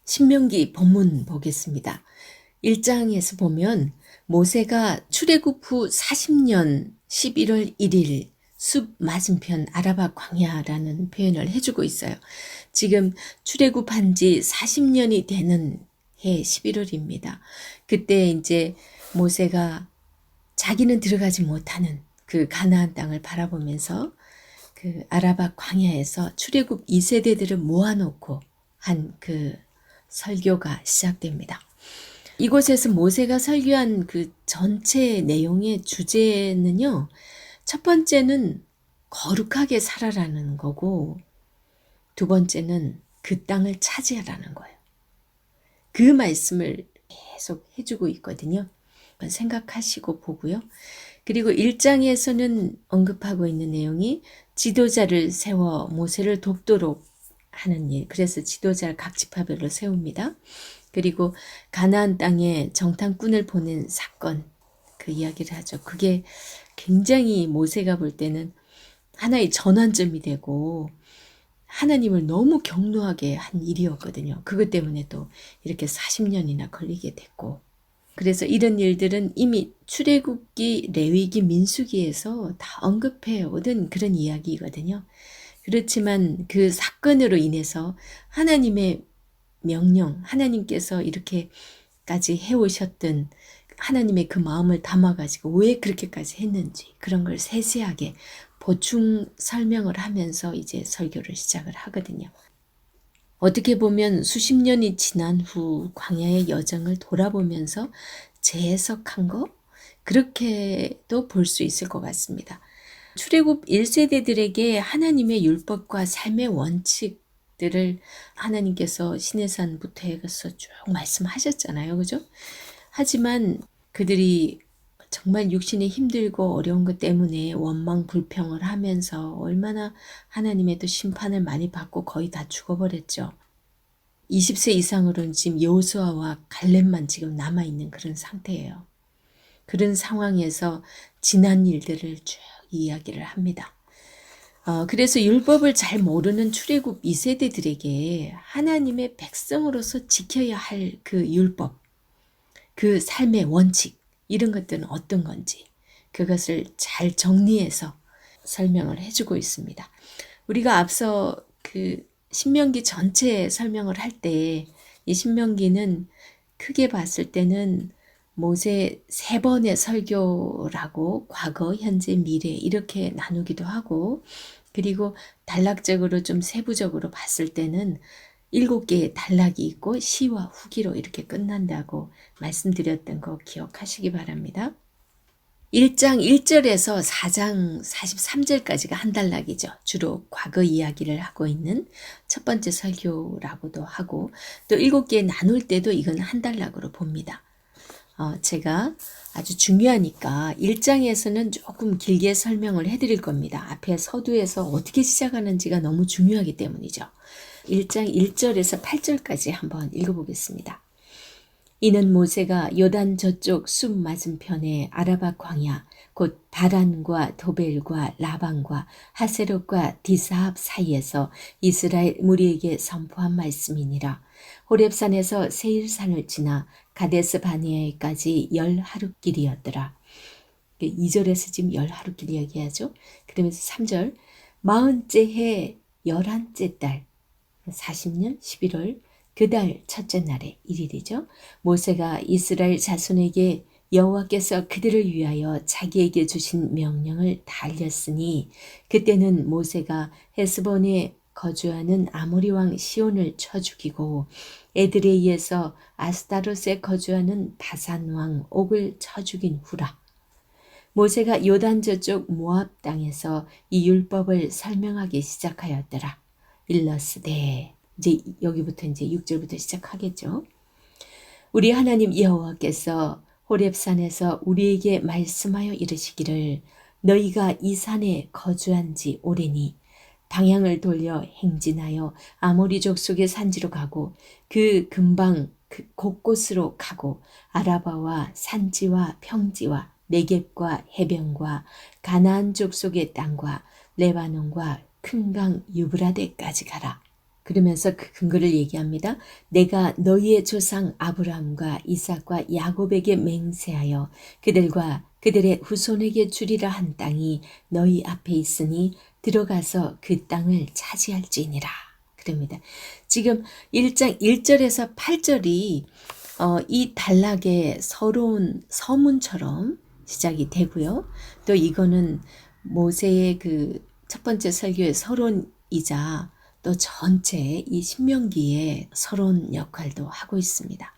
신명기 본문 보겠습니다. 1장에서 보면 모세가 출애굽 후 40년 11월 1일 숲 맞은편 아라바 광야라는 표현을 해주고 있어요. 지금 출애굽한 지 40년이 되는 해 11월입니다. 그때 이제 모세가 자기는 들어가지 못하는 그 가나안 땅을 바라보면서 그 아라바 광야에서 출애굽 2세대들을 모아놓고 한 그 설교가 시작됩니다. 이곳에서 모세가 설교한 그 전체 내용의 주제는요, 첫 번째는 거룩하게 살아라는 거고, 두 번째는 그 땅을 차지하라는 거예요. 그 말씀을 계속 해주고 있거든요. 생각하시고 보고요. 그리고 1장에서는 언급하고 있는 내용이 지도자를 세워 모세를 돕도록 하는 일. 그래서 지도자를 각 지파별로 세웁니다. 그리고 가나안 땅에 정탐꾼을 보낸 사건, 그 이야기를 하죠. 그게 굉장히 모세가 볼 때는 하나의 전환점이 되고 하나님을 너무 경노하게 한 일이었거든요. 그것 때문에 또 이렇게 40년이나 걸리게 됐고, 그래서 이런 일들은 이미 출애굽기, 레위기, 민수기에서 다 언급해 오던 그런 이야기거든요. 그렇지만 그 사건으로 인해서 하나님의 명령, 하나님께서 이렇게까지 해오셨던 하나님의 그 마음을 담아가지고 왜 그렇게까지 했는지 그런 걸 세세하게 보충 설명을 하면서 이제 설교를 시작을 하거든요. 어떻게 보면 수십 년이 지난 후 광야의 여정을 돌아보면서 재해석한 거? 그렇게도 볼 수 있을 것 같습니다. 출애굽 1세대들에게 하나님의 율법과 삶의 원칙들을 하나님께서 시내산부터 해서 쭉 말씀하셨잖아요. 그죠? 하지만 그들이 정말 육신이 힘들고 어려운 것 때문에 원망 불평을 하면서 얼마나 하나님의 또 심판을 많이 받고 거의 다 죽어버렸죠. 20세 이상으로는 지금 여호수아와 갈렙만 지금 남아있는 그런 상태예요. 그런 상황에서 지난 일들을 쭉 이야기를 합니다. 그래서 율법을 잘 모르는 출애굽 2세대들에게 하나님의 백성으로서 지켜야 할 그 율법, 그 삶의 원칙, 이런 것들은 어떤 건지 그것을 잘 정리해서 설명을 해주고 있습니다. 우리가 앞서 그 신명기 전체 설명을 할 때 이 신명기는 크게 봤을 때는 모세 3번의 설교라고 과거, 현재, 미래 이렇게 나누기도 하고, 그리고 단락적으로 좀 세부적으로 봤을 때는 7개의 단락이 있고 시와 후기로 이렇게 끝난다고 말씀드렸던 거 기억하시기 바랍니다. 1장 1절에서 4장 43절까지가 한 단락이죠. 주로 과거 이야기를 하고 있는 첫 번째 설교라고도 하고, 또 7개 나눌 때도 이건 한 단락으로 봅니다. 제가 아주 중요하니까 1장에서는 조금 길게 설명을 해드릴 겁니다. 앞에 서두에서 어떻게 시작하는지가 너무 중요하기 때문이죠. 1장 1절에서 8절까지 한번 읽어보겠습니다. 이는 모세가 요단 저쪽 숲 맞은편의 아라바 광야 곧 바란과 도벨과 라반과 하세롯과 디사합 사이에서 이스라엘 무리에게 선포한 말씀이니라. 호렙산에서 세일산을 지나 가데스 바네아에까지 10하룻길이었더라. 2절에서 지금 10하룻길 이야기하죠. 그러면서 3절 40째 해 11째 달 40년 11월 그 달 첫째 날의 1일이죠. 모세가 이스라엘 자손에게 여호와께서 그들을 위하여 자기에게 주신 명령을 다 알렸으니 그때는 모세가 헤스본에 거주하는 아모리 왕 시온을 쳐 죽이고 에드레이에서 아스타롯에 거주하는 바산 왕 옥을 쳐 죽인 후라. 모세가 요단 저쪽 모압 땅에서 이 율법을 설명하기 시작하였더라. 일러스되, 이제 여기부터 이제 6절부터 시작하겠죠. 우리 하나님 여호와께서 호렙산에서 우리에게 말씀하여 이르시기를 너희가 이 산에 거주한 지 오래니 방향을 돌려 행진하여 아모리 족속의 산지로 가고 그 근방 그 곳곳으로 가고 아라바와 산지와 평지와 네겝과 해변과 가나안 족속의 땅과 레바논과 큰 강 유브라데까지 가라. 그러면서 그 근거를 얘기합니다. 내가 너희의 조상 아브라함과 이삭과 야곱에게 맹세하여 그들과 그들의 후손에게 주리라 한 땅이 너희 앞에 있으니 들어가서 그 땅을 차지할지니라. 그럽니다. 지금 1장 1절에서 8절이 이 단락의 서러운 서문처럼 시작이 되고요. 또 이거는 모세의 그 첫 번째 설교의 서론이자 또 전체 이 신명기의 서론 역할도 하고 있습니다.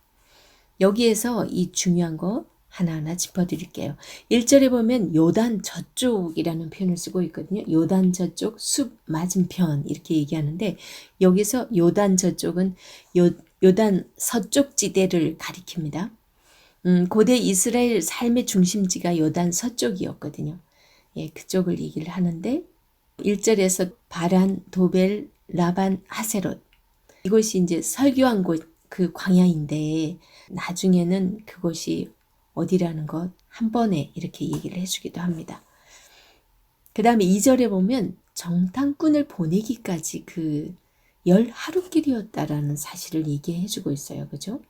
여기에서 이 중요한 거 하나하나 짚어드릴게요. 1절에 보면 요단 저쪽이라는 표현을 쓰고 있거든요. 요단 저쪽 숲 맞은편 이렇게 얘기하는데 여기서 요단 저쪽은 요단 서쪽 지대를 가리킵니다. 고대 이스라엘 삶의 중심지가 요단 서쪽이었거든요. 예, 그쪽을 얘기를 하는데 1절에서 바란, 도벨, 라반, 하세롯 이곳이 이제 설교한 곳 그 광야인데 나중에는 그곳이 어디라는 것 한 번에 이렇게 얘기를 해주기도 합니다. 그 다음에 2절에 보면 정탐꾼을 보내기까지 그 10하루길이었다라는 사실을 얘기해주고 있어요. 그죠?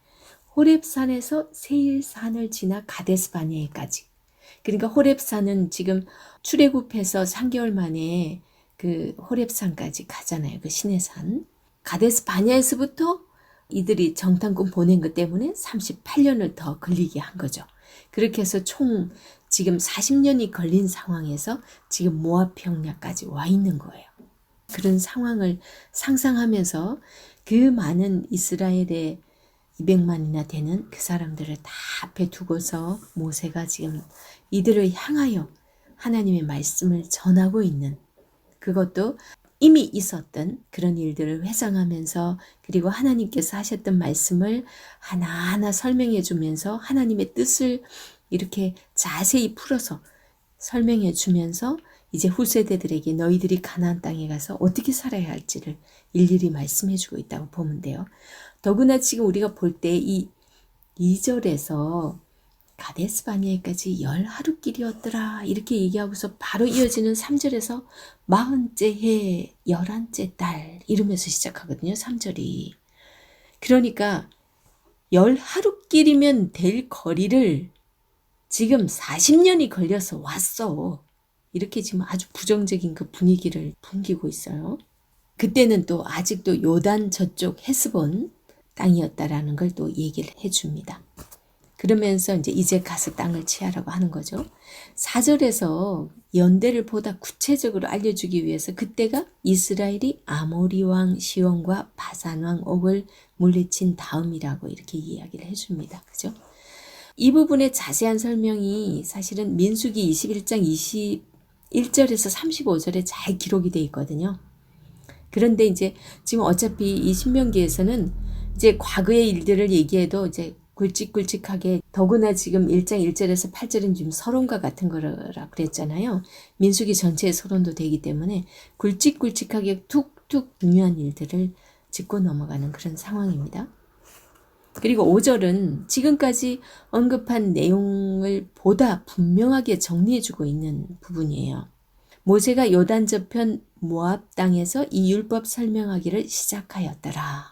호렙산에서 세일산을 지나 가데스 바네아까지. 그러니까 호렙산은 지금 출애굽해서 3개월 만에 그 호렙산까지 가잖아요. 그 시내산. 가데스 바네아에서부터 이들이 정탐꾼 보낸 것 때문에 38년을 더 걸리게 한 거죠. 그렇게 해서 총 지금 40년이 걸린 상황에서 지금 모압 평야까지 와 있는 거예요. 그런 상황을 상상하면서 그 많은 이스라엘의 200만이나 되는 그 사람들을 다 앞에 두고서 모세가 지금 이들을 향하여 하나님의 말씀을 전하고 있는 그것도 이미 있었던 그런 일들을 회상하면서 그리고 하나님께서 하셨던 말씀을 하나하나 설명해 주면서 하나님의 뜻을 이렇게 자세히 풀어서 설명해 주면서 이제 후세대들에게 너희들이 가나안 땅에 가서 어떻게 살아야 할지를 일일이 말씀해 주고 있다고 보면 돼요. 더구나 지금 우리가 볼 때 이 2절에서 가데스 바네아까지 10하루길이었더라 이렇게 얘기하고서 바로 이어지는 3절에서 40째 해 11째 달 이러면서 시작하거든요. 3절이. 그러니까 10하루길이면 될 거리를 지금 40년이 걸려서 왔어. 이렇게 지금 아주 부정적인 그 분위기를 풍기고 있어요. 그때는 또 아직도 요단 저쪽 헤스본 땅이었다라는 걸 또 얘기를 해줍니다. 그러면서 이제 가서 땅을 취하라고 하는 거죠. 4절에서 연대를 보다 구체적으로 알려주기 위해서 그때가 이스라엘이 아모리 왕 시온과 바산 왕 옥을 물리친 다음이라고 이렇게 이야기를 해줍니다. 그죠? 이 부분의 자세한 설명이 사실은 민수기 21장 21절에서 35절에 잘 기록이 되어 있거든요. 그런데 이제 지금 어차피 이 신명기에서는 이제 과거의 일들을 얘기해도 이제 굵직굵직하게 더구나 지금 1장 1절에서 8절은 지금 서론과 같은 거라 그랬잖아요. 민수기 전체의 서론도 되기 때문에 굵직굵직하게 툭툭 중요한 일들을 짚고 넘어가는 그런 상황입니다. 그리고 5절은 지금까지 언급한 내용을 보다 분명하게 정리해주고 있는 부분이에요. 모세가 요단 저편 모압 땅에서 이 율법 설명하기를 시작하였더라.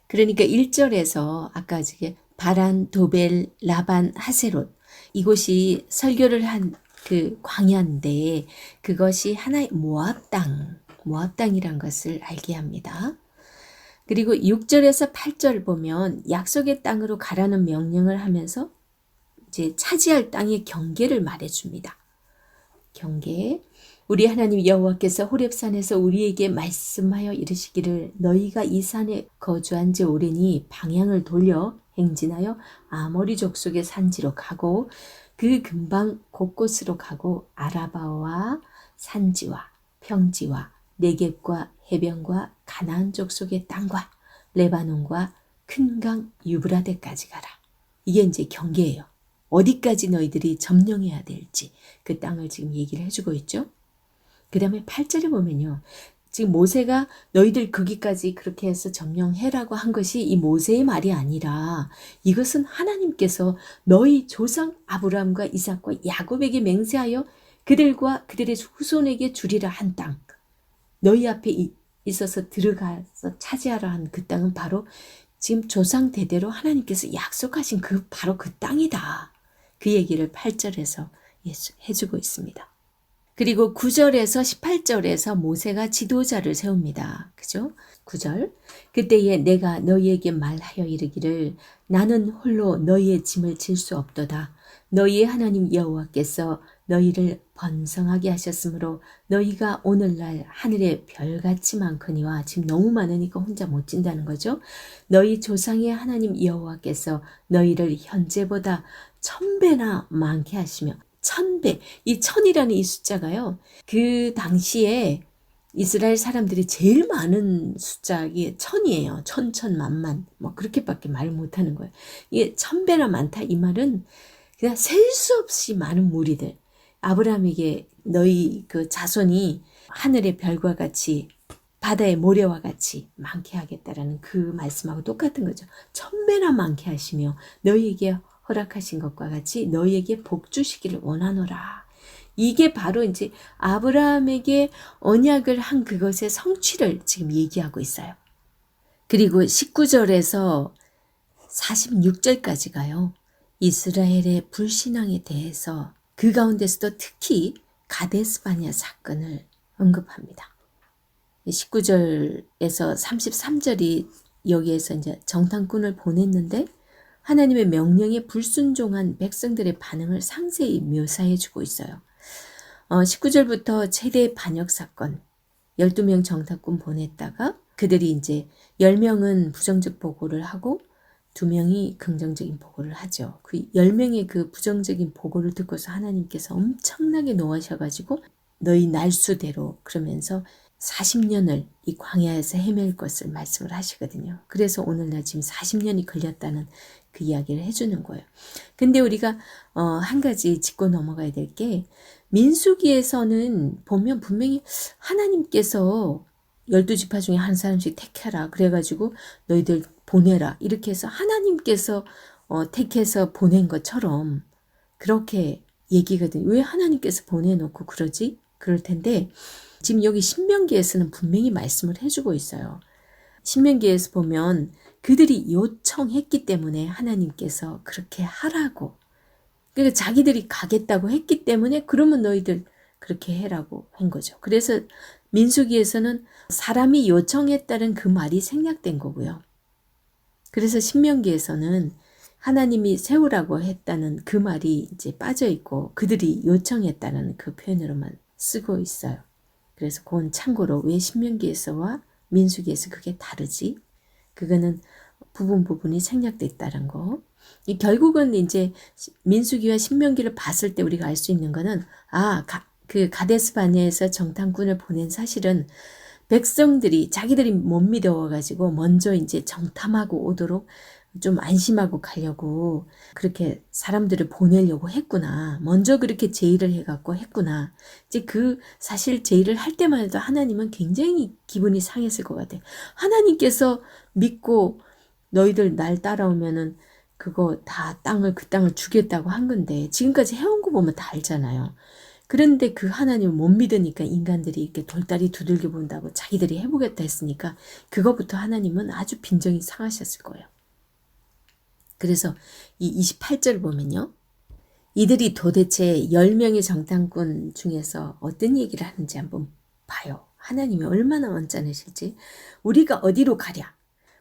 그러니까 1절에서 아까 이게 바란, 도벨, 라반, 하세롯 이곳이 설교를 한 그 광야인데 그것이 하나의 모압 땅이란 것을 알게 합니다. 그리고 6절에서 8절 보면 약속의 땅으로 가라는 명령을 하면서 이제 차지할 땅의 경계를 말해줍니다. 경계. 우리 하나님 여호와께서 호렙산에서 우리에게 말씀하여 이르시기를 너희가 이 산에 거주한 지 오래니 방향을 돌려 행진하여 아모리 족속의 산지로 가고 그 근방 곳곳으로 가고 아라바와 산지와 평지와 네겝과 해변과 가나안 족속의 땅과 레바논과 큰 강 유브라데까지 가라. 이게 이제 경계예요. 어디까지 너희들이 점령해야 될지 그 땅을 지금 얘기를 해주고 있죠. 그 다음에 8절에 보면요. 지금 모세가 너희들 거기까지 그렇게 해서 점령해라고 한 것이 이 모세의 말이 아니라 이것은 하나님께서 너희 조상 아브라함과 이삭과 야곱에게 맹세하여 그들과 그들의 후손에게 주리라 한 땅. 너희 앞에 있어서 들어가서 차지하라 한 그 땅은 바로 지금 조상 대대로 하나님께서 약속하신 바로 그 땅이다. 그 얘기를 8절에서 해주고 있습니다. 그리고 9절에서 18절에서 모세가 지도자를 세웁니다. 그죠? 9절. 그때에 내가 너희에게 말하여 이르기를 나는 홀로 너희의 짐을 질 수 없도다. 너희의 하나님 여호와께서 너희를 번성하게 하셨으므로 너희가 오늘날 하늘의 별같이 많거니와 지금 너무 많으니까 혼자 못 진다는 거죠. 너희 조상의 하나님 여호와께서 너희를 현재보다 1000배나 많게 하시며 1000배, 이 1000이라는 이 숫자가요. 그 당시에 이스라엘 사람들이 제일 많은 숫자, 이게 1000이에요. 1000, 만만. 뭐 그렇게밖에 말 못하는 거예요. 이게 1000배나 많다. 이 말은 그냥 셀 수 없이 많은 무리들. 아브라함에게 너희 그 자손이 하늘의 별과 같이 바다의 모래와 같이 많게 하겠다라는 그 말씀하고 똑같은 거죠. 1000배나 많게 하시며 너희에게 허락하신 것과 같이 너희에게 복 주시기를 원하노라. 이게 바로 이제 아브라함에게 언약을 한 그것의 성취를 지금 얘기하고 있어요. 그리고 19절에서 46절까지가요. 이스라엘의 불신앙에 대해서 그 가운데서도 특히 가데스바냐 사건을 언급합니다. 19절에서 33절이 여기에서 이제 정탐꾼을 보냈는데 하나님의 명령에 불순종한 백성들의 반응을 상세히 묘사해 주고 있어요. 19절부터 최대 반역 사건, 12명 정탐꾼 보냈다가 그들이 이제 10명은 부정적 보고를 하고 2명이 긍정적인 보고를 하죠. 그 10명의 그 부정적인 보고를 듣고서 하나님께서 엄청나게 노하셔가지고 너희 날수대로 그러면서 40년을 이 광야에서 헤맬 것을 말씀을 하시거든요. 그래서 오늘날 지금 40년이 걸렸다는 그 이야기를 해주는 거예요. 근데 우리가 한 가지 짚고 넘어가야 될 게 민수기에서는 보면 분명히 하나님께서 12지파 중에 한 사람씩 택해라. 그래가지고 너희들 보내라. 이렇게 해서 하나님께서 택해서 보낸 것처럼 그렇게 얘기거든요. 왜 하나님께서 보내놓고 그러지? 그럴 텐데 지금 여기 신명기에서는 분명히 말씀을 해주고 있어요. 신명기에서 보면 그들이 요청했기 때문에 하나님께서 그렇게 하라고. 그러니까 자기들이 가겠다고 했기 때문에 그러면 너희들 그렇게 해라고 한 거죠. 그래서 민수기에서는 사람이 요청했다는 그 말이 생략된 거고요. 그래서 신명기에서는 하나님이 세우라고 했다는 그 말이 이제 빠져 있고 그들이 요청했다는 그 표현으로만 쓰고 있어요. 그래서 그건 참고로 왜 신명기에서와 민수기에서 그게 다르지? 그거는 부분이 생략됐다는 거. 결국은 이제 민수기와 신명기를 봤을 때 우리가 알 수 있는 거는 그 가데스 바네아에서 정탐꾼을 보낸 사실은 백성들이 자기들이 못 믿어가지고 먼저 이제 정탐하고 오도록 좀 안심하고 가려고 그렇게 사람들을 보내려고 했구나. 먼저 그렇게 제의를 해갖고 했구나. 이제 그 사실 제의를 할 때만 해도 하나님은 굉장히 기분이 상했을 것 같아요. 하나님께서 믿고 너희들 날 따라오면은 그거 다 그 땅을 주겠다고 한 건데 지금까지 해온 거 보면 다 알잖아요. 그런데 그 하나님을 못 믿으니까 인간들이 이렇게 돌다리 두들겨 본다고 자기들이 해보겠다 했으니까 그거부터 하나님은 아주 빈정이 상하셨을 거예요. 그래서 이 28절 보면요. 이들이 도대체 10명의 정탐꾼 중에서 어떤 얘기를 하는지 한번 봐요. 하나님이 얼마나 언짢으실지. 우리가 어디로 가랴?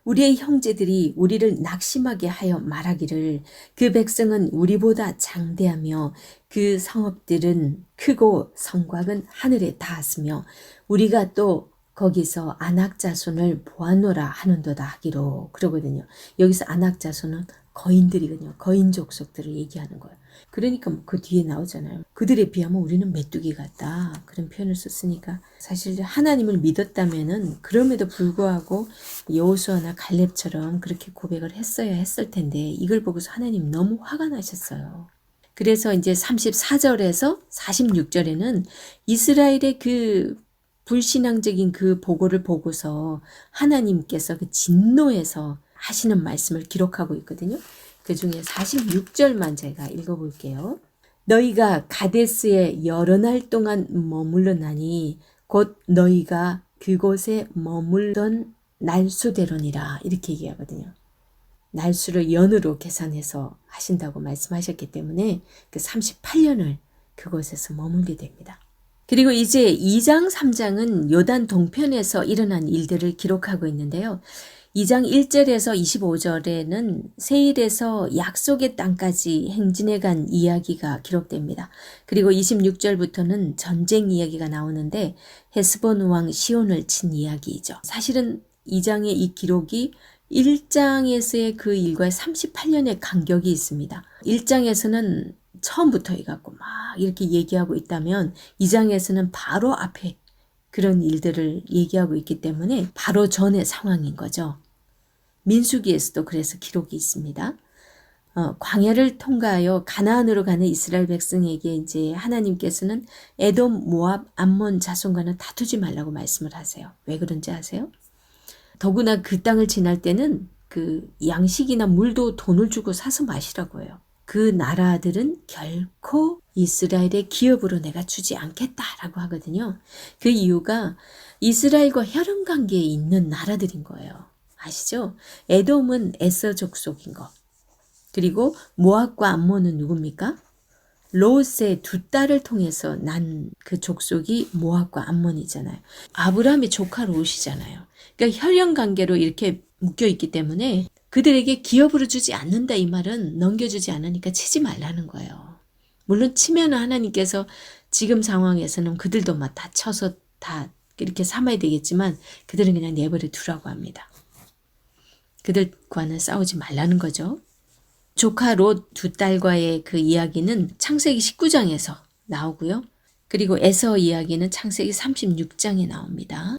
우리의 형제들이 우리를 낙심하게 하여 말하기를 그 백성은 우리보다 장대하며 그 성읍들은 크고 성곽은 하늘에 닿았으며 우리가 또 거기서 아낙 자손을 보았노라 하는도다 하기로 그러거든요. 여기서 아낙 자손은 거인들이거든요. 거인 족속들을 얘기하는 거예요. 그러니까 그 뒤에 나오잖아요. 그들에 비하면 우리는 메뚜기 같다. 그런 표현을 썼으니까 사실 하나님을 믿었다면은 그럼에도 불구하고 여호수아나 갈렙처럼 그렇게 고백을 했어야 했을 텐데 이걸 보고서 하나님 너무 화가 나셨어요. 그래서 이제 34절에서 46절에는 이스라엘의 그 불신앙적인 그 보고를 보고서 하나님께서 그 진노해서 하시는 말씀을 기록하고 있거든요. 그 중에 46절만 제가 읽어볼게요. 너희가 가데스에 여러 날 동안 머물러나니 곧 너희가 그곳에 머물던 날수대로니라 이렇게 얘기하거든요. 날수를 연으로 계산해서 하신다고 말씀하셨기 때문에 그 38년을 그곳에서 머물게 됩니다. 그리고 이제 2장, 3장은 요단 동편에서 일어난 일들을 기록하고 있는데요. 2장 1절에서 25절에는 세일에서 약속의 땅까지 행진해 간 이야기가 기록됩니다. 그리고 26절부터는 전쟁 이야기가 나오는데 헤스본 왕 시온을 친 이야기이죠. 사실은 2장의 이 기록이 1장에서의 그 일과의 38년의 간격이 있습니다. 1장에서는 처음부터 해갖고 막 이렇게 얘기하고 있다면 2장에서는 바로 앞에 그런 일들을 얘기하고 있기 때문에 바로 전의 상황인 거죠. 민수기에서도 그래서 기록이 있습니다. 광야를 통과하여 가나안으로 가는 이스라엘 백성에게 이제 하나님께서는 에돔, 모압, 암몬 자손과는 다투지 말라고 말씀을 하세요. 왜 그런지 아세요? 더구나 그 땅을 지날 때는 그 양식이나 물도 돈을 주고 사서 마시라고 해요. 그 나라들은 결코 이스라엘의 기업으로 내가 주지 않겠다라고 하거든요. 그 이유가 이스라엘과 혈연 관계에 있는 나라들인 거예요. 아시죠? 에돔은 에서 족속인 거. 그리고 모압과 암몬은 누굽니까? 롯의 두 딸을 통해서 난 그 족속이 모압과 암몬이잖아요. 아브라함의 조카 롯이잖아요. 그러니까 혈연 관계로 이렇게 묶여 있기 때문에 그들에게 기업으로 주지 않는다 이 말은 넘겨주지 않으니까 치지 말라는 거예요. 물론 치면 하나님께서 지금 상황에서는 그들도 막 다 쳐서 다 이렇게 삼아야 되겠지만 그들은 그냥 내버려 두라고 합니다. 그들과는 싸우지 말라는 거죠. 조카 롯 두 딸과의 그 이야기는 창세기 19장에서 나오고요. 그리고 에서 이야기는 창세기 36장에 나옵니다.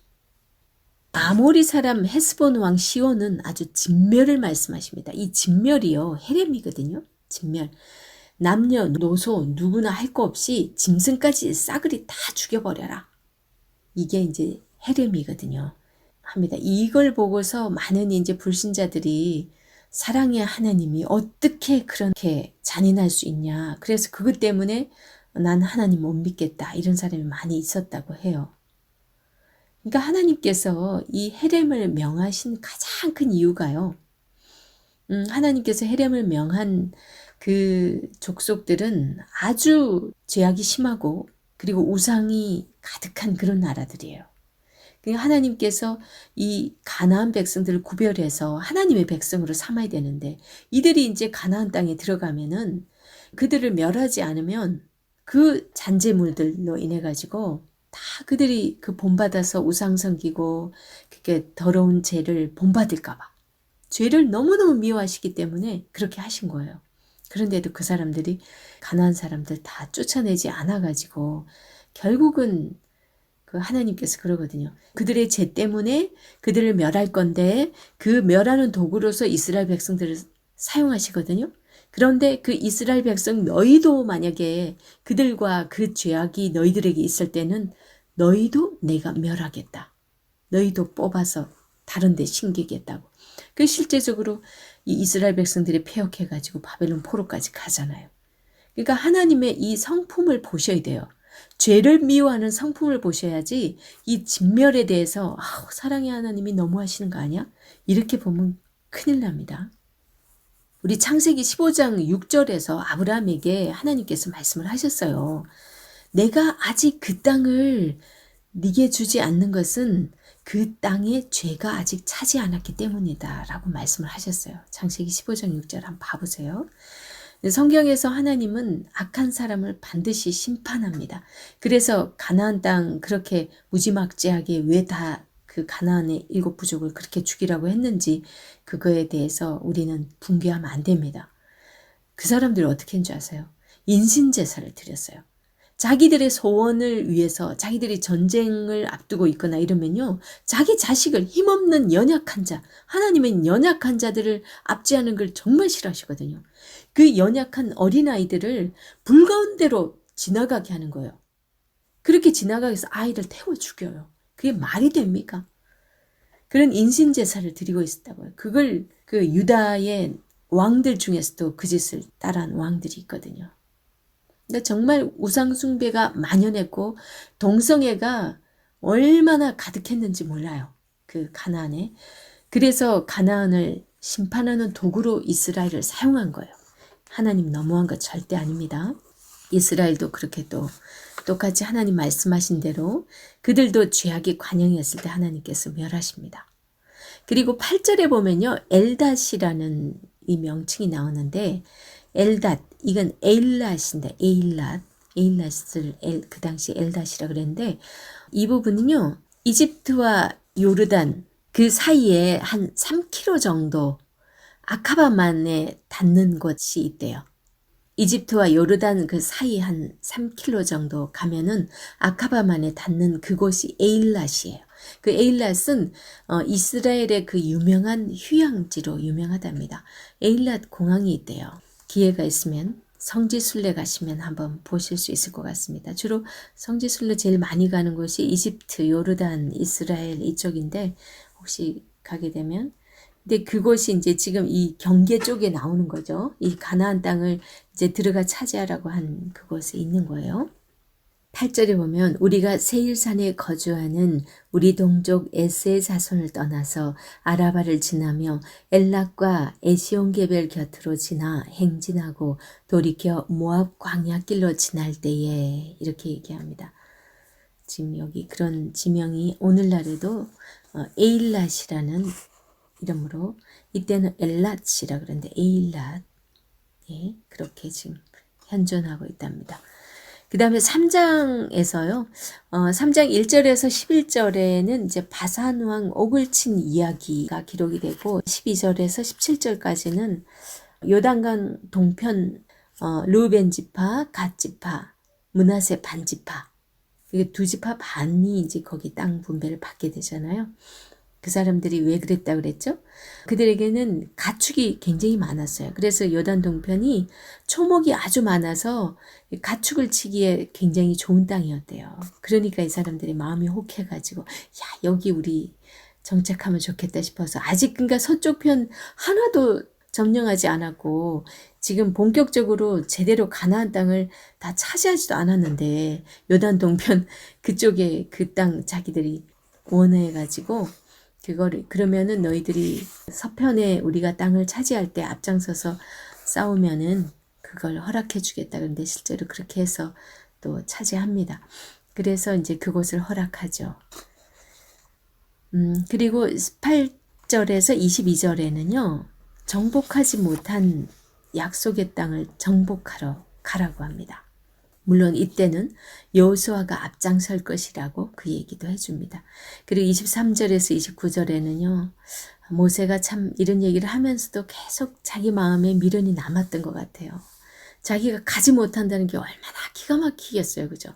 아모리 사람 헤스본 왕 시온은 아주 진멸을 말씀하십니다. 이 진멸이요. 헤렘이거든요. 진멸. 남녀, 노소 누구나 할 거 없이 짐승까지 싸그리 다 죽여버려라. 이게 이제 헤렘이거든요. 합니다. 이걸 보고서 많은 이제 불신자들이 사랑의 하나님이 어떻게 그렇게 잔인할 수 있냐. 그래서 그것 때문에 난 하나님 못 믿겠다. 이런 사람이 많이 있었다고 해요. 그러니까 하나님께서 이 헤렘을 명하신 가장 큰 이유가요. 하나님께서 헤렘을 명한 그 족속들은 아주 죄악이 심하고 그리고 우상이 가득한 그런 나라들이에요. 그러니까 하나님께서 이 가나안 백성들을 구별해서 하나님의 백성으로 삼아야 되는데 이들이 이제 가나안 땅에 들어가면은 그들을 멸하지 않으면 그 잔재물들로 인해 가지고 다 그들이 그 본받아서 우상 섬기고 그게 더러운 죄를 본받을까 봐 죄를 너무너무 미워하시기 때문에 그렇게 하신 거예요. 그런데도 그 사람들이 가나안 사람들 다 쫓아내지 않아 가지고 결국은 그 하나님께서 그러거든요. 그들의 죄 때문에 그들을 멸할 건데 그 멸하는 도구로서 이스라엘 백성들을 사용하시거든요. 그런데 그 이스라엘 백성 너희도 만약에 그들과 그 죄악이 너희들에게 있을 때는 너희도 내가 멸하겠다. 너희도 뽑아서 다른 데 심기겠다고. 그 실제적으로 이 이스라엘 백성들이 패역해가지고 바벨론 포로까지 가잖아요. 그러니까 하나님의 이 성품을 보셔야 돼요. 죄를 미워하는 성품을 보셔야지 이 진멸에 대해서 사랑의 하나님이 너무하시는 거 아니야? 이렇게 보면 큰일 납니다. 우리 창세기 15장 6절에서 아브라함에게 하나님께서 말씀을 하셨어요. 내가 아직 그 땅을 네게 주지 않는 것은 그 땅에 죄가 아직 차지 않았기 때문이다 라고 말씀을 하셨어요. 창세기 15장 6절 한번 봐보세요. 성경에서 하나님은 악한 사람을 반드시 심판합니다. 그래서 가나안 땅 그렇게 무지막지하게 왜 다 그 가나안의 7 부족을 그렇게 죽이라고 했는지 그거에 대해서 우리는 붕괴하면 안 됩니다. 그 사람들이 어떻게 했는지 아세요? 인신제사를 드렸어요. 자기들의 소원을 위해서 자기들이 전쟁을 앞두고 있거나 이러면요, 자기 자식을, 힘없는 연약한 자, 하나님은 연약한 자들을 압제하는 걸 정말 싫어하시거든요. 그 연약한 어린아이들을 불 가운데로 지나가게 하는 거예요. 그렇게 지나가게 해서 아이를 태워 죽여요. 그게 말이 됩니까? 그런 인신제사를 드리고 있었다고요. 그걸 그 유다의 왕들 중에서도 그 짓을 따라한 왕들이 있거든요. 그러니까 정말 우상숭배가 만연했고 동성애가 얼마나 가득했는지 몰라요. 그 가나안에. 그래서 가나안을 심판하는 도구로 이스라엘을 사용한 거예요. 하나님 너무한 거 절대 아닙니다. 이스라엘도 그렇게 또 똑같이 하나님 말씀하신 대로 그들도 죄악이 관영이었을 때 하나님께서 멸하십니다. 그리고 8절에 보면요, 엘닷이라는 이 명칭이 나오는데, 엘닷, 이건 에일랏인데, 에일랏을 그 당시 엘닷이라 그랬는데, 이 부분은요, 이집트와 요르단 그 사이에 한 3km 정도 아카바만에 닿는 곳이 있대요. 이집트와 요르단 그 사이 한 3km 정도 가면은 아카바만에 닿는 그곳이 에일랏이에요. 그 에일랏은 이스라엘의 그 유명한 휴양지로 유명하답니다. 에일랏 공항이 있대요. 기회가 있으면 성지순례 가시면 한번 보실 수 있을 것 같습니다. 주로 성지순례 제일 많이 가는 곳이 이집트, 요르단, 이스라엘 이쪽인데 혹시 가게 되면, 근데 그곳이 이제 지금 이 경계 쪽에 나오는 거죠. 이 가나안 땅을 이제 들어가 차지하라고 한 그곳에 있는 거예요. 8절에 보면 우리가 세일산에 거주하는 우리 동족 에스의 자손을 떠나서 아라바를 지나며 엘락과 에시온게벨 곁으로 지나 행진하고 돌이켜 모압 광야길로 지날 때에, 이렇게 얘기합니다. 지금 여기 그런 지명이 오늘날에도 에일랏이라는 이름으로, 이때는 엘랏이라 그러는데 에일랏, 예, 그렇게 지금 현존하고 있답니다. 그 다음에 3장에서요, 3장 1절에서 11절에는 이제 바산왕 옥을 친 이야기가 기록이 되고, 12절에서 17절까지는 요단강 동편, 르우벤 지파, 갓 지파, 므낫세 반 지파, 이게 두 지파 반이 이제 거기 땅 분배를 받게 되잖아요. 그 사람들이 왜 그랬다 그랬죠? 그들에게는 가축이 굉장히 많았어요. 그래서 요단 동편이 초목이 아주 많아서 가축을 치기에 굉장히 좋은 땅이었대요. 그러니까 이 사람들이 마음이 혹해가지고, 야, 여기 우리 정착하면 좋겠다 싶어서, 아직 그러니까 서쪽 편 하나도 점령하지 않았고 지금 본격적으로 제대로 가나안 땅을 다 차지하지도 않았는데 요단 동편 그쪽에 그 땅 자기들이 원해가지고, 그거를 그러면은 너희들이 서편에 우리가 땅을 차지할 때 앞장서서 싸우면은 그걸 허락해 주겠다. 그런데 실제로 그렇게 해서 또 차지합니다. 그래서 이제 그곳을 허락하죠. 그리고 8절에서 22절에는요, 정복하지 못한 약속의 땅을 정복하러 가라고 합니다. 물론 이때는 여호수아가 앞장설 것이라고 그 얘기도 해줍니다. 그리고 23절에서 29절에는요, 모세가 참 이런 얘기를 하면서도 계속 자기 마음에 미련이 남았던 것 같아요. 자기가 가지 못한다는 게 얼마나 기가 막히겠어요. 그죠?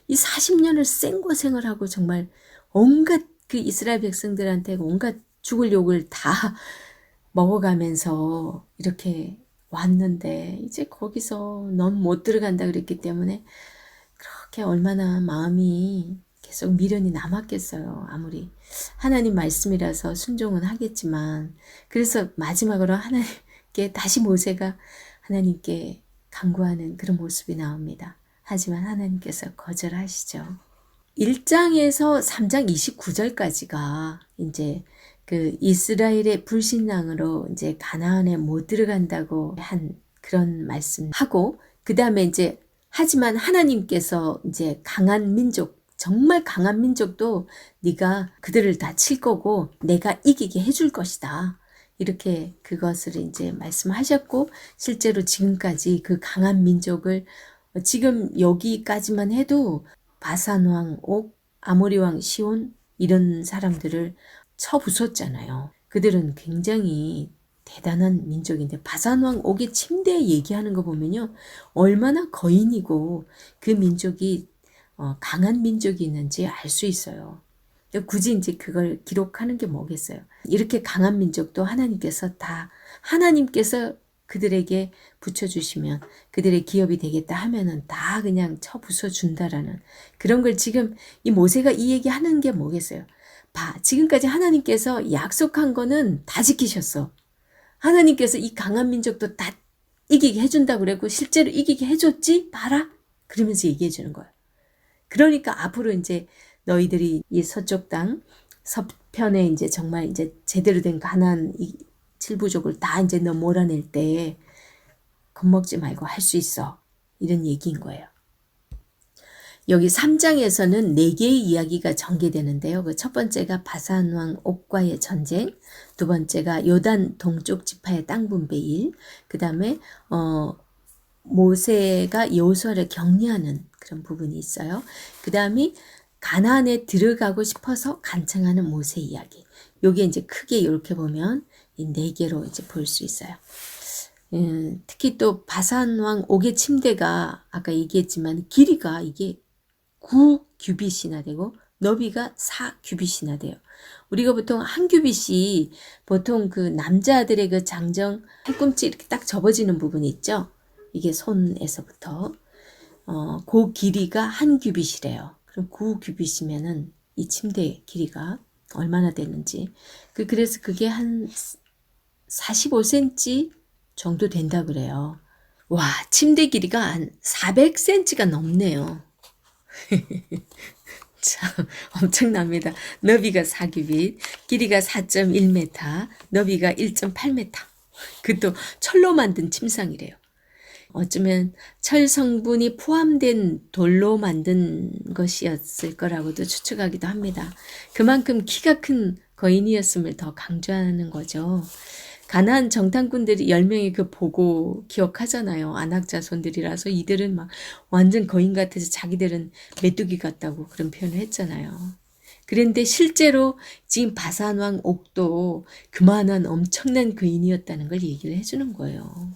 이 40년을 생고생을 하고 정말 온갖 그 이스라엘 백성들한테 온갖 죽을 욕을 다 먹어가면서 이렇게 왔는데 이제 거기서 넌 못 들어간다 그랬기 때문에 그렇게 얼마나 마음이 계속 미련이 남았겠어요. 아무리 하나님 말씀이라서 순종은 하겠지만, 그래서 마지막으로 하나님께 다시 모세가 하나님께 간구하는 그런 모습이 나옵니다. 하지만 하나님께서 거절하시죠. 1장에서 3장 29절까지가 이제 그 이스라엘의 불신앙으로 이제 가나안에 못 들어간다고 한 그런 말씀하고, 그 다음에 이제 하지만 하나님께서 이제 강한 민족, 정말 강한 민족도 네가 그들을 다 칠 거고 내가 이기게 해줄 것이다. 이렇게 그것을 이제 말씀하셨고, 실제로 지금까지 그 강한 민족을 지금 여기까지만 해도 바산왕 옥, 아모리왕 시온 이런 사람들을 쳐부쉈잖아요. 그들은 굉장히 대단한 민족인데 바산왕 옥의 침대 얘기하는 거 보면요. 얼마나 거인이고 그 민족이 강한 민족이 있는지 알 수 있어요. 굳이 이제 그걸 기록하는 게 뭐겠어요. 이렇게 강한 민족도 하나님께서 그들에게 붙여주시면 그들의 기업이 되겠다 하면은 다 그냥 쳐부숴 준다라는 그런 걸 지금 이 모세가 이 얘기하는 게 뭐겠어요. 지금까지 하나님께서 약속한 거는 다 지키셨어. 하나님께서 이 강한 민족도 다 이기게 해준다고 그랬고 실제로 이기게 해줬지? 봐라. 그러면서 얘기해 주는 거예요. 그러니까 앞으로 이제 너희들이 이 서쪽 땅 서편에 이제 정말 이제 제대로 된 가나안 이 7부족을 다 이제 너 몰아낼 때 겁먹지 말고 할 수 있어. 이런 얘기인 거예요. 여기 3장에서는 4개의 이야기가 전개되는데요. 그 첫 번째가 바산왕 옥과의 전쟁, 두 번째가 요단 동쪽 지파의 땅 분배일, 그 다음에 모세가 여호수아를 격려하는 그런 부분이 있어요. 그 다음에 가나안에 들어가고 싶어서 간청하는 모세 이야기. 요게 이제 크게 이렇게 보면 이 4개로 이제 볼 수 있어요. 특히 또 바산왕 옥의 침대가 아까 얘기했지만 길이가 이게 9규빗이나 되고 너비가 4규빗이나 돼요. 우리가 보통 한 규빗이 보통 그 남자들의 그 장정 팔꿈치 이렇게 딱 접어지는 부분이 있죠. 이게 손에서부터 그 길이가 한 규빗이래요. 그럼 9규빗이면은 이 침대 길이가 얼마나 되는지 그래서 그게 한 45cm 정도 된다 그래요. 와, 침대 길이가 한 400cm가 넘네요. 참 엄청납니다. 너비가 4규빗, 길이가 4.1m, 너비가 1.8m. 그것도 철로 만든 침상이래요. 어쩌면 철 성분이 포함된 돌로 만든 것이었을 거라고도 추측하기도 합니다. 그만큼 키가 큰 거인이었음을 더 강조하는 거죠. 가나안 정탐꾼들이 10명이 그 보고 기억하잖아요. 안악자손들이라서 이들은 막 완전 거인 같아서 자기들은 메뚜기 같다고 그런 표현을 했잖아요. 그런데 실제로 지금 바산왕 옥도 그만한 엄청난 거인이었다는 걸 얘기를 해주는 거예요.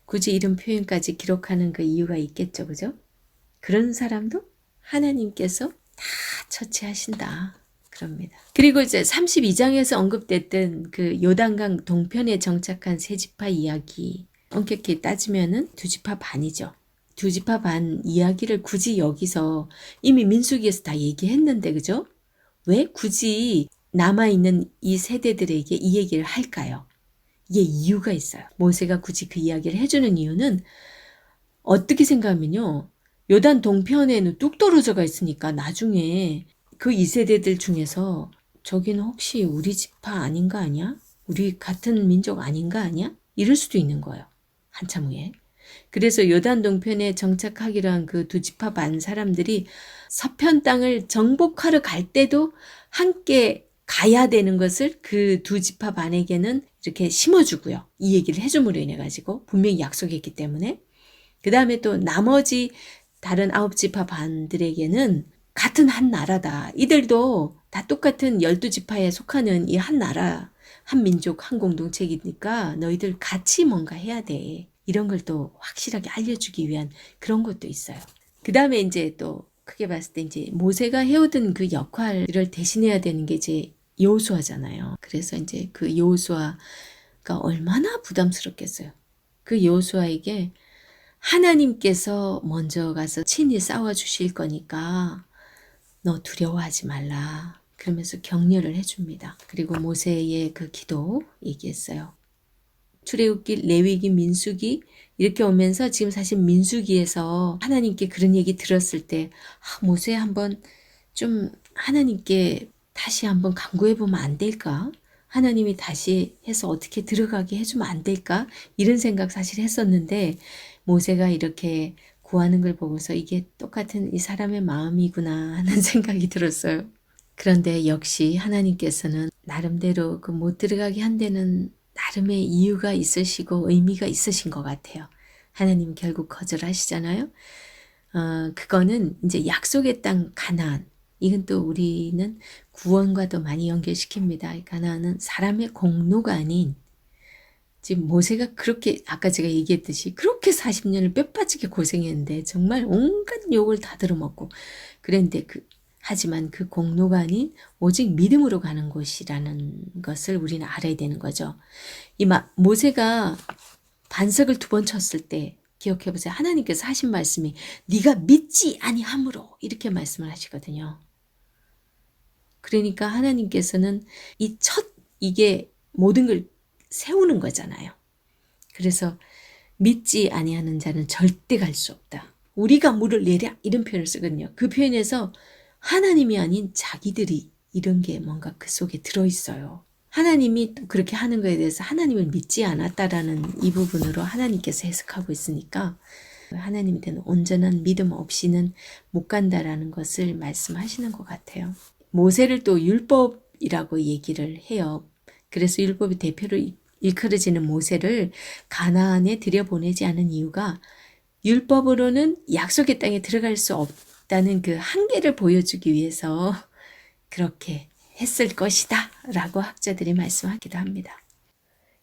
굳이 이런 표현까지 기록하는 그 이유가 있겠죠, 그죠? 그런 사람도 하나님께서 다 처치하신다. 그럽니다. 그리고 이제 32장에서 언급됐던 그 요단강 동편에 정착한 세 지파 이야기 엄격히 따지면은 2지파 반이죠. 2지파 반 이야기를 굳이 여기서 이미 민수기에서 다 얘기했는데 그죠? 왜 굳이 남아있는 이 세대들에게 이 얘기를 할까요? 이게 이유가 있어요. 모세가 굳이 그 이야기를 해주는 이유는 어떻게 생각하면요. 요단 동편에는 뚝 떨어져가 있으니까 나중에 그 2세대들 중에서 저기는 혹시 우리 지파 아닌가 아니야? 우리 같은 민족 아닌가 아니야? 이럴 수도 있는 거예요. 한참 후에. 그래서 요단 동편에 정착하기로 한 그 2지파 반 사람들이 서편 땅을 정복하러 갈 때도 함께 가야 되는 것을 그 2지파 반에게는 이렇게 심어주고요. 이 얘기를 해줌으로 인해 가지고 분명히 약속했기 때문에 그 다음에 또 나머지 다른 9지파 반들에게는 같은 한 나라다. 이들도 다 똑같은 12지파에 속하는 이 한 나라, 한 민족, 한 공동체이니까 너희들 같이 뭔가 해야 돼. 이런 걸 또 확실하게 알려주기 위한 그런 것도 있어요. 그 다음에 이제 또 크게 봤을 때 이제 모세가 해오던 그 역할을 대신해야 되는 게 이제 여호수아잖아요. 그래서 이제 그 여호수아가 얼마나 부담스럽겠어요. 그 여호수아에게 하나님께서 먼저 가서 친히 싸워주실 거니까 너 두려워하지 말라. 그러면서 격려를 해줍니다. 그리고 모세의 그 기도 얘기했어요. 출애굽기, 레위기, 민수기 이렇게 오면서 지금 사실 민수기에서 하나님께 그런 얘기 들었을 때 모세 한번 좀 하나님께 다시 한번 간구해보면 안 될까? 하나님이 다시 해서 어떻게 들어가게 해주면 안 될까? 이런 생각 사실 했었는데 모세가 이렇게 구하는 걸 보고서 이게 똑같은 이 사람의 마음이구나 하는 생각이 들었어요. 그런데 역시 하나님께서는 나름대로 그 못 들어가게 한 데는 나름의 이유가 있으시고 의미가 있으신 것 같아요. 하나님 결국 거절하시잖아요. 그거는 이제 약속의 땅 가나안. 이건 또 우리는 구원과도 많이 연결시킵니다. 가나안은 사람의 공로가 아닌 지금 모세가 그렇게 아까 제가 얘기했듯이 그렇게 40년을 뼈 빠지게 고생했는데 정말 온갖 욕을 다 들어먹고 그랬는데 하지만 그 공로가 아닌 오직 믿음으로 가는 곳이라는 것을 우리는 알아야 되는 거죠. 모세가 반석을 2번 쳤을 때 기억해 보세요. 하나님께서 하신 말씀이 네가 믿지 아니함으로 이렇게 말씀을 하시거든요. 그러니까 하나님께서는 이게 모든 걸 세우는 거잖아요. 그래서 믿지 아니하는 자는 절대 갈 수 없다. 우리가 물을 내랴 이런 표현을 쓰거든요. 그 표현에서 하나님이 아닌 자기들이 이런 게 뭔가 그 속에 들어있어요. 하나님이 또 그렇게 하는 거에 대해서 하나님을 믿지 않았다라는 이 부분으로 하나님께서 해석하고 있으니까 하나님에 대한 온전한 믿음 없이는 못 간다라는 것을 말씀하시는 것 같아요. 모세를 또 율법이라고 얘기를 해요. 그래서 율법의 대표로 일컬어지는 모세를 가나안에 들여보내지 않은 이유가 율법으로는 약속의 땅에 들어갈 수 없다는 그 한계를 보여주기 위해서 그렇게 했을 것이다 라고 학자들이 말씀하기도 합니다.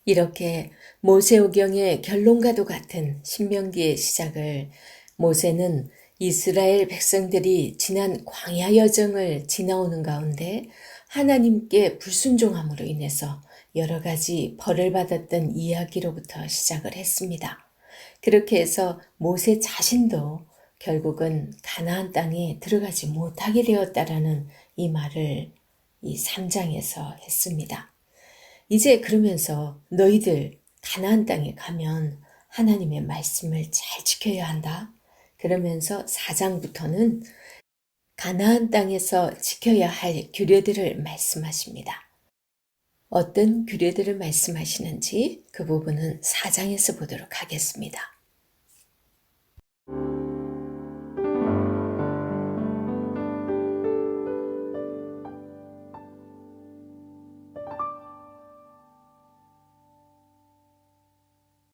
이렇게 모세오경의 결론과도 같은 신명기의 시작을 모세는 이스라엘 백성들이 지난 광야 여정을 지나오는 가운데 하나님께 불순종함으로 인해서 여러 가지 벌을 받았던 이야기로부터 시작을 했습니다. 그렇게 해서 모세 자신도 결국은 가나안 땅에 들어가지 못하게 되었다라는 이 말을 이 3장에서 했습니다. 이제 그러면서 너희들 가나안 땅에 가면 하나님의 말씀을 잘 지켜야 한다. 그러면서 4장부터는 가나안 땅에서 지켜야 할 규례들을 말씀하십니다. 어떤 규례들을 말씀하시는지 그 부분은 4장에서 보도록 하겠습니다.